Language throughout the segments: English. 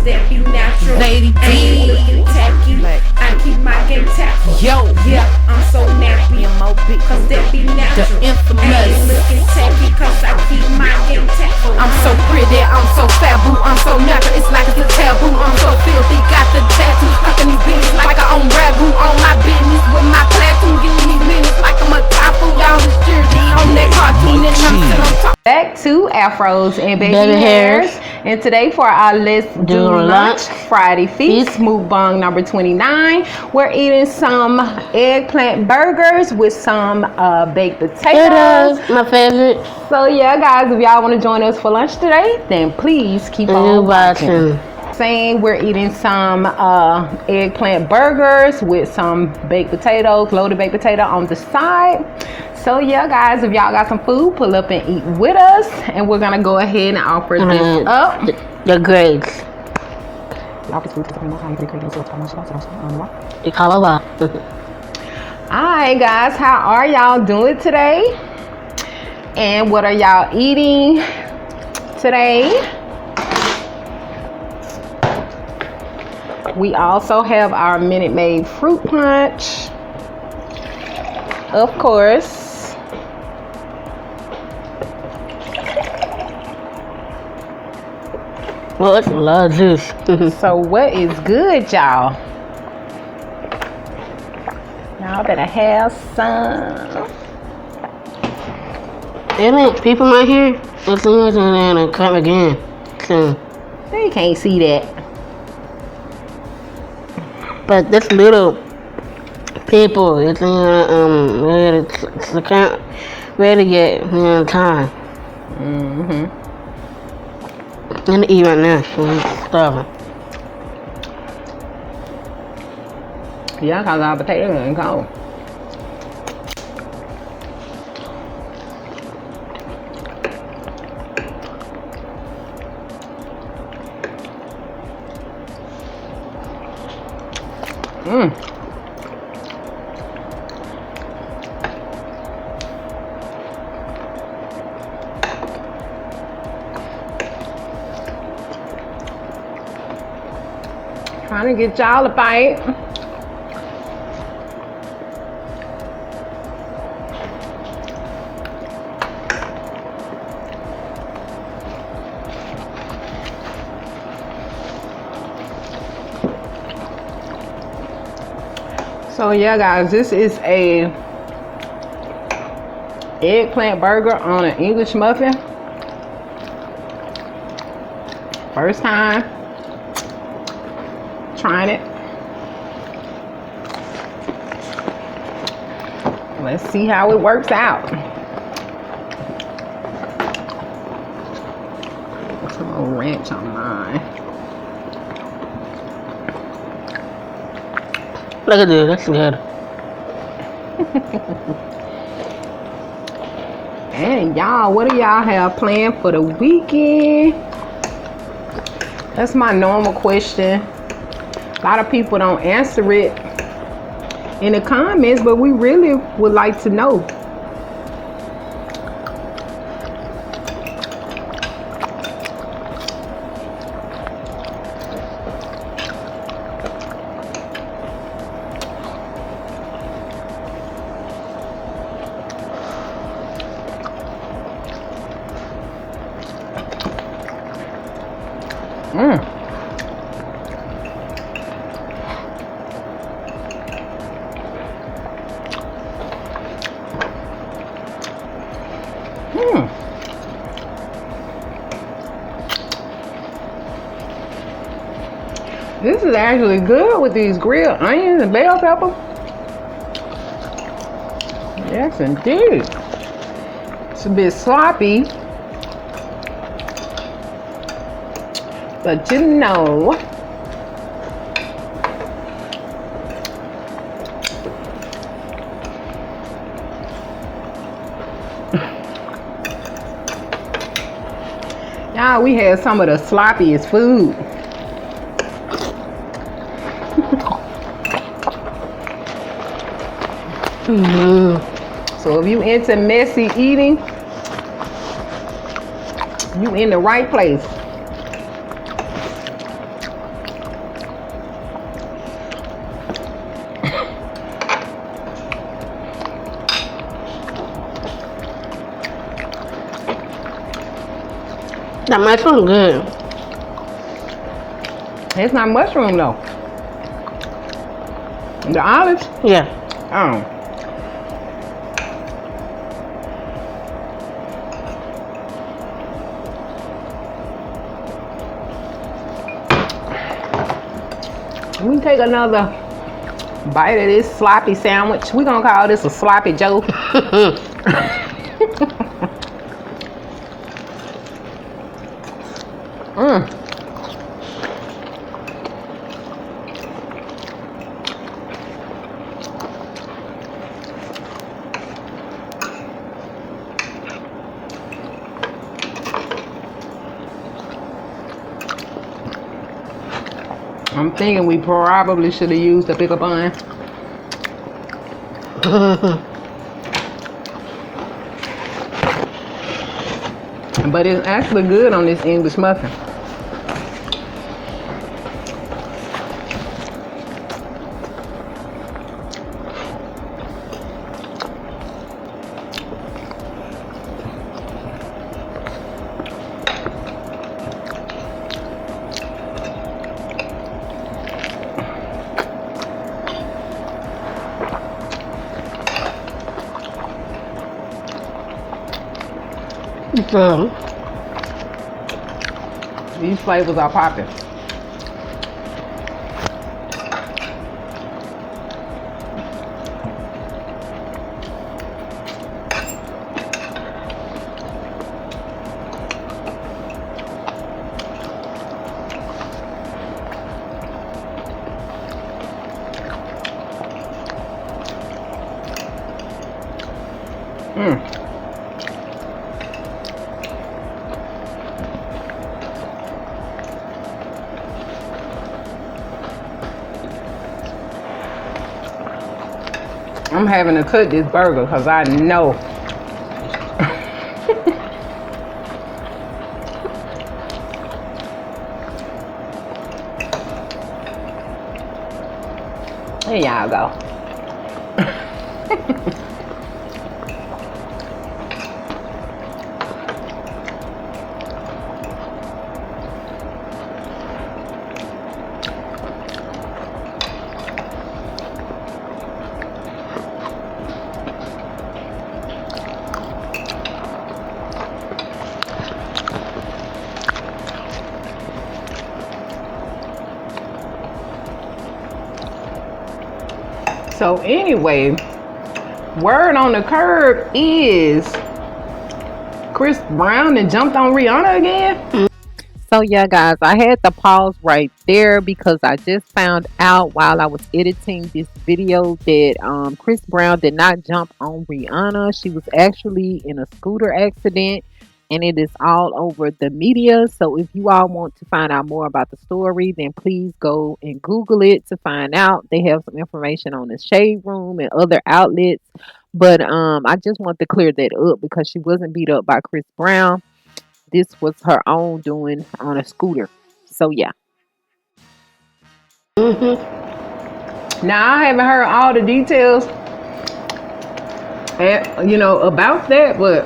cause that be natural. Lady I ain't D. looking tacky. I keep my game tactful. Yo. Yeah, I'm so nappy. Cause that be natural. The I infamous. ain't looking tacky cause I keep my game tactful. I'm so pretty, I'm so fat, boo. I'm so natural, it's like it's a taboo. I'm so filthy, got the tattoos, stuck in these bitches like I own ragu. On my business with my platoon, getting these minutes like I'm a typhoon. Y'all this jersey on that cartoon and I'm still on top. Back to afros and baby hairs. And today for our Let's Do Lunch Friday Feast, Mukbang number 29, we're eating some eggplant burgers with some baked potatoes. My favorite. So yeah, guys, if y'all want to join us for lunch today, then please keep on watching. Same, we're eating some eggplant burgers with some baked potatoes, loaded baked potato on the side. So yeah, guys, if y'all got some food, pull up and eat with us, and we're gonna go ahead and offer this up. The grades. Alright, guys, how are y'all doing today? And what are y'all eating today? We also have our Minute Maid Fruit Punch, of course. Well, it's a lot of juice. So what is good, y'all? Y'all better have some. Isn't people right here? It's gonna come again soon. They can't see that. But this little people, it's ready to get in time. Mm-hmm. I'm gonna eat right now. I'm starving. Yeah, cause our potato and cold. Trying to get y'all a bite. So yeah, guys, this is a eggplant burger on an English muffin. First time trying it. Let's see how it works out. Put some more ranch on mine. Look at this, that's good. And y'all, what do y'all have planned for the weekend? That's my normal question. A lot of people don't answer it in the comments, but we really would like to know. This is actually good with these grilled onions and bell pepper. Yes, indeed. It's a bit sloppy, but you know. Y'all, we had some of the sloppiest food. So if you into messy eating, you in the right place. That mushroom good. It's not mushroom though. The olives? Yeah. Oh. We take another bite of this sloppy sandwich. We're gonna call this a sloppy Joe. I'm thinking we probably should have used the pickle bun. But it's actually good on this English muffin. So, These flavors are popping. I'm having to cut this burger because I know here y'all go. So anyway, word on the curb is Chris Brown and jumped on Rihanna again. So yeah, guys, I had to pause right there because I just found out while I was editing this video that Chris Brown did not jump on Rihanna. She was actually in a scooter accident, and it is all over the media. So if you all want to find out more about the story, then please go and Google it to find out. They have some information on the Shade Room and other outlets. But I just want to clear that up because she wasn't beat up by Chris Brown. This was her own doing on a scooter. So yeah. Now I haven't heard all the details, about that, but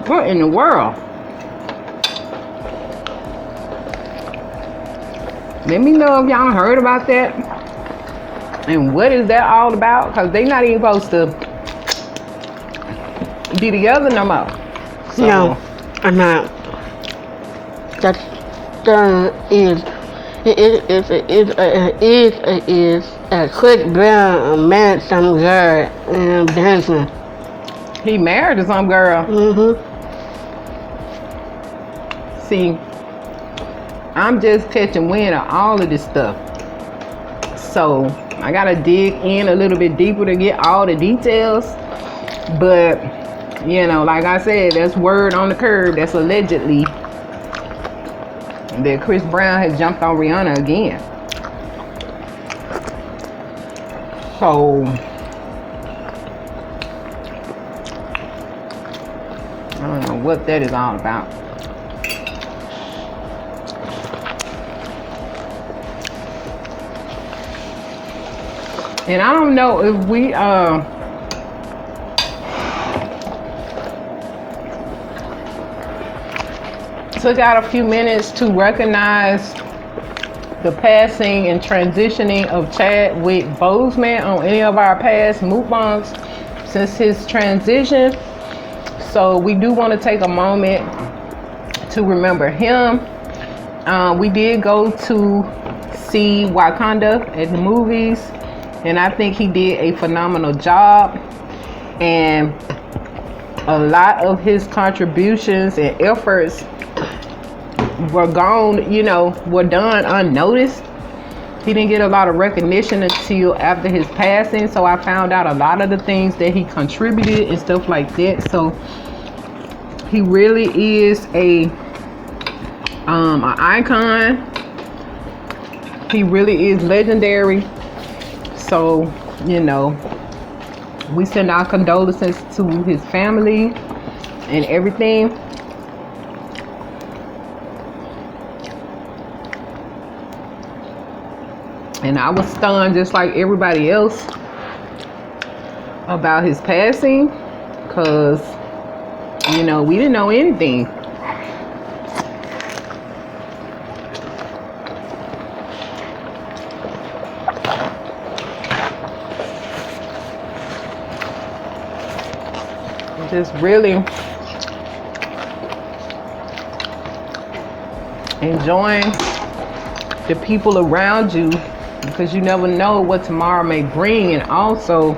what in the world? Let me know if y'all heard about that and what is that all about, because they not even supposed to be together no more. So, no, I'm not. That is Chris Brown married some girl and dancing. he married to some girl. See, I'm just catching wind of all of this stuff. So I gotta dig in a little bit deeper to get all the details. But, like I said, that's word on the curb. That's allegedly that Chris Brown has jumped on Rihanna again. So I don't know what that is all about. And I don't know if we took out a few minutes to recognize the passing and transitioning of Chadwick Boseman on any of our past mukbangs since his transition. So we do want to take a moment to remember him. We did go to see Wakanda at the movies, and I think he did a phenomenal job. And a lot of his contributions and efforts were gone, were done unnoticed. He didn't get a lot of recognition until after his passing. So I found out a lot of the things that he contributed and stuff like that. So he really is an icon. He really is legendary. So, we send our condolences to his family and everything. And I was stunned just like everybody else about his passing, because, we didn't know anything. Just really enjoying the people around you, because you never know what tomorrow may bring. And also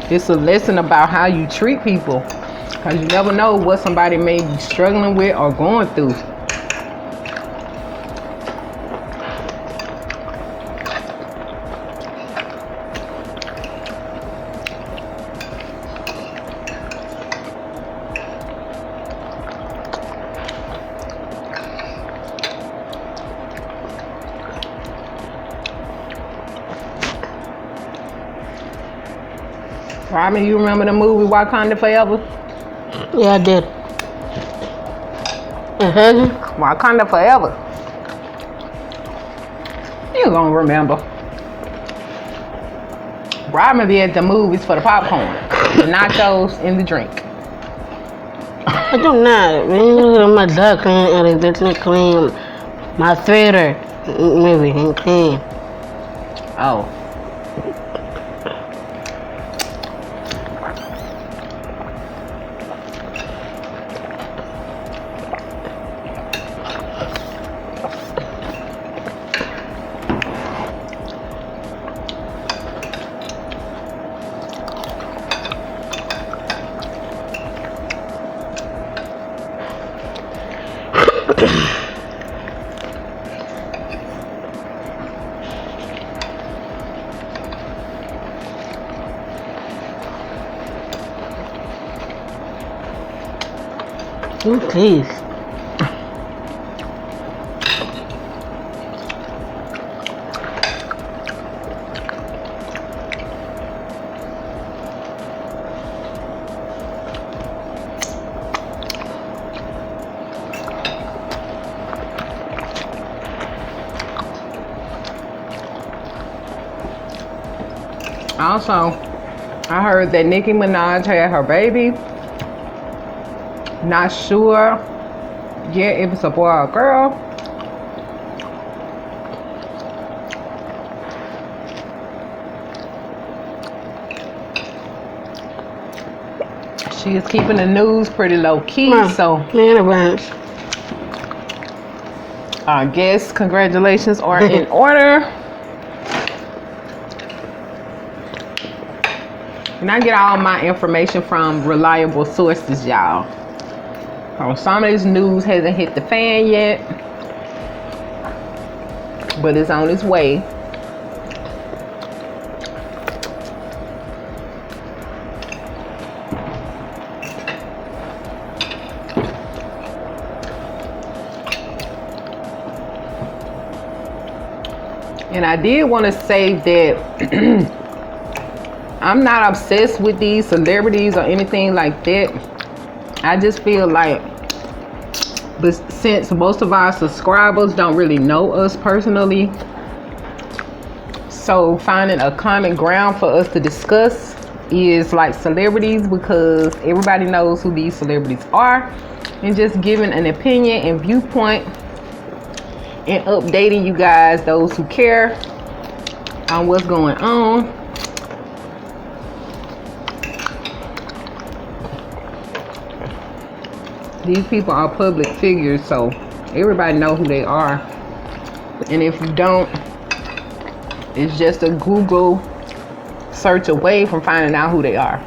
it's a lesson about how you treat people, because you never know what somebody may be struggling with or going through. Robin, you remember the movie Wakanda Forever? Yeah, I did. Wakanda Forever. You gonna remember. Robin be at the movies for the popcorn, the nachos, and the drink. I do not. When you look at my duck and it's not clean, my theater maybe ain't clean. Oh. Oh, please. Also, I heard that Nicki Minaj had her baby. Not sure yet if it's a boy or a girl. She is keeping the news pretty low key, so I guess congratulations are in order. And I get all my information from reliable sources, y'all. Some of this news hasn't hit the fan yet, but it's on its way. And I did want to say that I'm not obsessed with these celebrities or anything like that. I just feel like, but since most of our subscribers don't really know us personally, so finding a common ground for us to discuss is like celebrities, because everybody knows who these celebrities are. and just giving an opinion and viewpoint and updating you guys, those who care, on what's going on. These people are public figures, so everybody know who they are. And if you don't, it's just a Google search away from finding out who they are.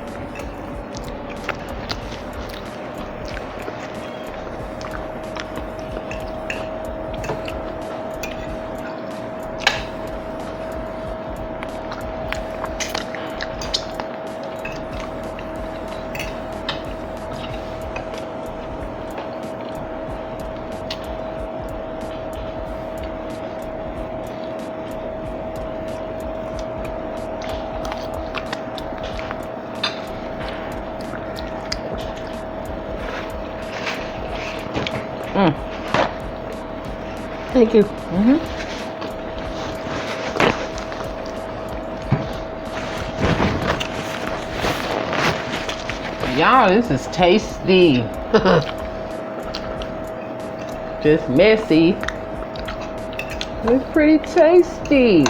Thank you. Y'all, this is tasty. Just messy. It's pretty tasty.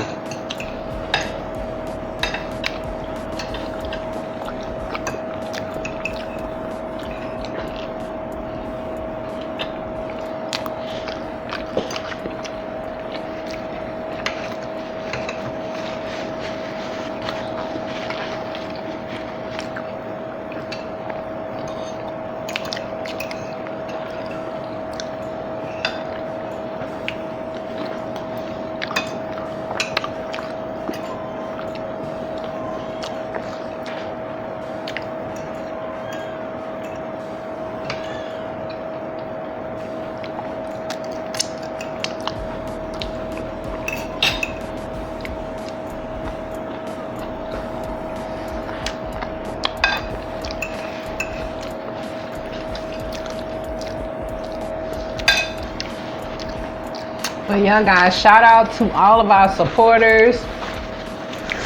But yeah, guys, shout out to all of our supporters,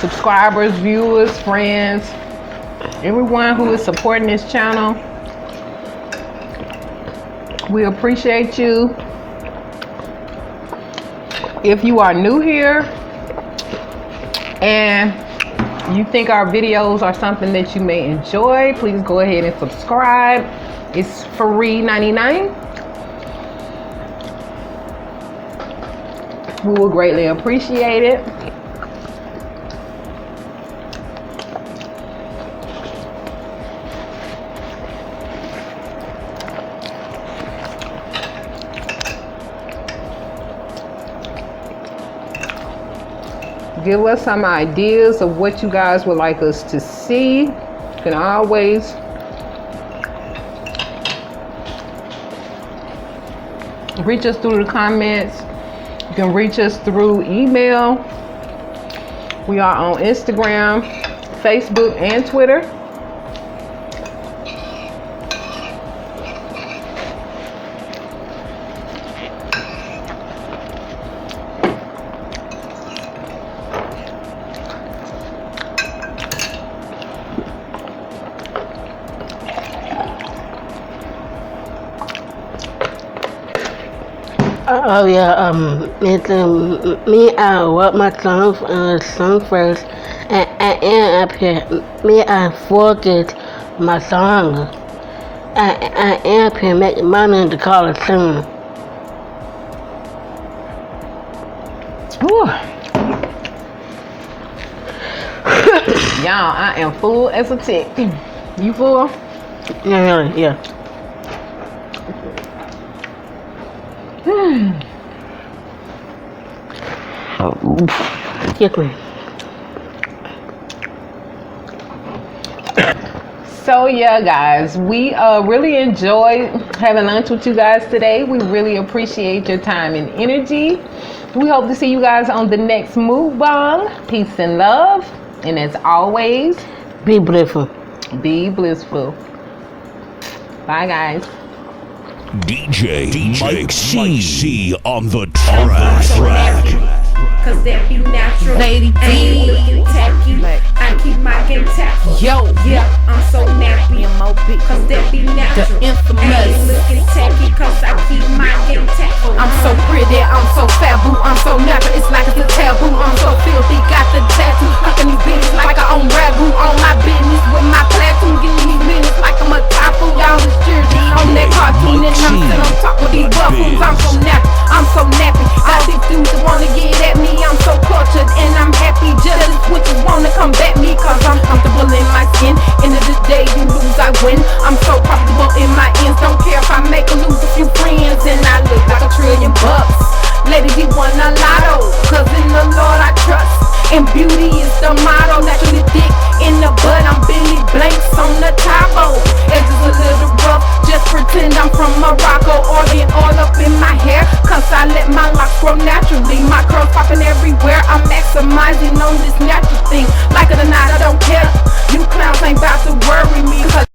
subscribers, viewers, friends, everyone who is supporting this channel. We appreciate you. If you are new here and you think our videos are something that you may enjoy, please go ahead and subscribe. It's free 99. We will greatly appreciate it. Give us some ideas of what you guys would like us to see. You can always reach us through the comments. You can reach us through email. We are on Instagram, Facebook, and Twitter. Oh yeah, I wrote my song first, and up here, I forget my song. I am up here making money in the college soon. Y'all, I am full as a tick. You full? Yeah. Excuse me. So yeah, guys, we really enjoyed having lunch with you guys today. We really appreciate your time and energy. We hope to see you guys on the next Mukbang. Peace and love. And as always, be blissful. Be blissful. Bye, guys. DJ Mike C on the track. cause that be natural. Lady I ain't D. looking tacky, I keep my game tactful. Yo, Yeah, I'm so nappy, cause that be natural. the I ain't infamous. looking tacky, cause I keep my game tactful. I'm so pretty, I'm so faboo, I'm so natural, it's like it's a taboo. I'm so filthy, got the tattoo, fucking these bitches like I own ragu. On my business with my platoon, getting these minutes like I'm a typhoon. Y'all is cheering on that cartoon, and I'm sitting on top of these buffoons. I'm so nappy, I'm so nappy. All these dudes that wanna get at me, I'm so cultured and I'm happy. Jealous witches wanna combat me, cause I'm comfortable in my skin. End of the day, you lose, I win. I'm so profitable in my ends, don't care if I make or lose a few friends. And I look like $1 trillion. Lady, you won a lotto, cause in the Lord I trust. And beauty is the motto, naturally thick in the butt. I'm Billy Blanks on the Tabo. Edges a little rough, just pretend I'm from Morocco. Organ all up in my hair, cause I let my locks grow naturally. My curls popping everywhere, I'm maximizing on this natural thing. Like it or not,